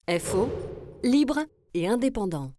FO, libre et indépendant.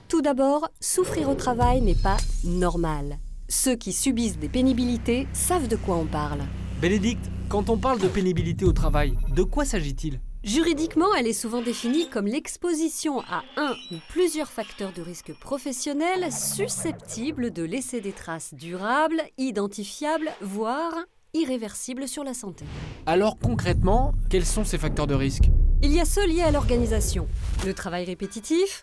Tout d'abord, souffrir au travail n'est pas normal. Ceux qui subissent des pénibilités savent de quoi on parle. Bénédicte, quand on parle de pénibilité au travail, de quoi s'agit-il ? Juridiquement, elle est souvent définie comme l'exposition à un ou plusieurs facteurs de risque professionnel susceptibles de laisser des traces durables, identifiables, voire irréversibles sur la santé. Alors concrètement, quels sont ces facteurs de risque ? Il y a ceux liés à l'organisation, le travail répétitif,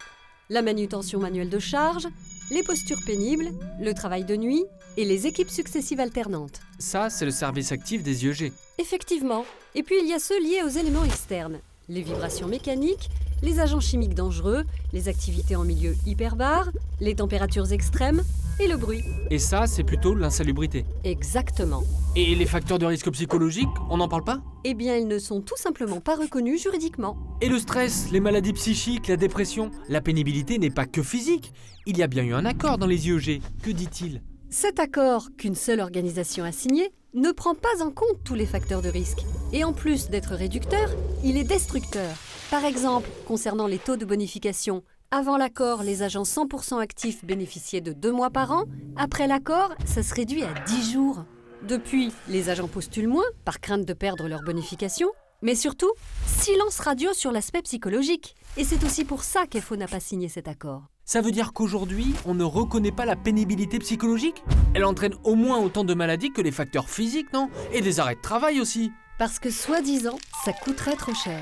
la manutention manuelle de charge, les postures pénibles, le travail de nuit et les équipes successives alternantes. Ça, c'est le service actif des IEG. Effectivement. Et puis il y a ceux liés aux éléments externes, les vibrations mécaniques, les agents chimiques dangereux, les activités en milieu hyperbare, les températures extrêmes et le bruit. Et ça, c'est plutôt l'insalubrité. Exactement. Et les facteurs de risque psychologiques, on n'en parle pas ? Eh bien, ils ne sont tout simplement pas reconnus juridiquement. Et le stress, les maladies psychiques, la dépression, la pénibilité n'est pas que physique. Il y a bien eu un accord dans les IEG. Que dit-il ? Cet accord qu'une seule organisation a signé ne prend pas en compte tous les facteurs de risque. Et en plus d'être réducteur, il est destructeur. Par exemple, concernant les taux de bonification, avant l'accord, les agents 100% actifs bénéficiaient de 2 mois par an. Après l'accord, ça se réduit à 10 jours. Depuis, les agents postulent moins, par crainte de perdre leur bonification. Mais surtout, silence radio sur l'aspect psychologique. Et c'est aussi pour ça qu'FO n'a pas signé cet accord. Ça veut dire qu'aujourd'hui, on ne reconnaît pas la pénibilité psychologique ? Elle entraîne au moins autant de maladies que les facteurs physiques, non ? Et des arrêts de travail aussi. Parce que soi-disant, ça coûterait trop cher.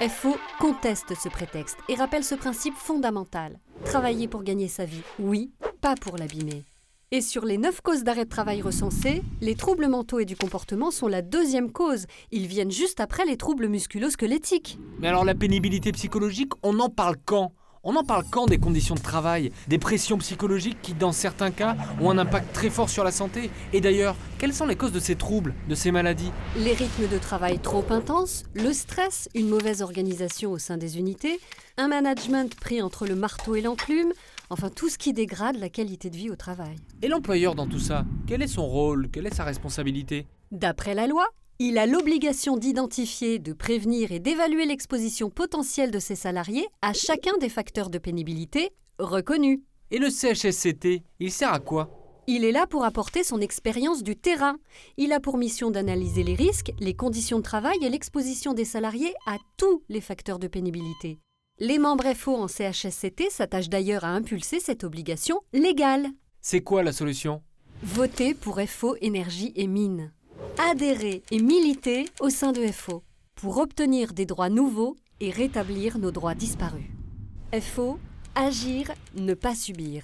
FO conteste ce prétexte et rappelle ce principe fondamental. Travailler pour gagner sa vie, oui, pas pour l'abîmer. Et sur les 9 causes d'arrêt de travail recensées, les troubles mentaux et du comportement sont la 2e cause. Ils viennent juste après les troubles musculo-squelettiques. Mais alors la pénibilité psychologique, on en parle quand ? On en parle quand des conditions de travail, des pressions psychologiques qui, dans certains cas, ont un impact très fort sur la santé ? Et d'ailleurs, quelles sont les causes de ces troubles, de ces maladies ? Les rythmes de travail trop intenses, le stress, une mauvaise organisation au sein des unités, un management pris entre le marteau et l'enclume, enfin tout ce qui dégrade la qualité de vie au travail. Et l'employeur dans tout ça, quel est son rôle ? Quelle est sa responsabilité ? D'après la loi, il a l'obligation d'identifier, de prévenir et d'évaluer l'exposition potentielle de ses salariés à chacun des facteurs de pénibilité reconnus. Et le CHSCT, il sert à quoi ? Il est là pour apporter son expérience du terrain. Il a pour mission d'analyser les risques, les conditions de travail et l'exposition des salariés à tous les facteurs de pénibilité. Les membres FO en CHSCT s'attachent d'ailleurs à impulser cette obligation légale. C'est quoi la solution ? Voter pour FO Énergie et Mines. Adhérer et militer au sein de FO pour obtenir des droits nouveaux et rétablir nos droits disparus. FO, agir, ne pas subir.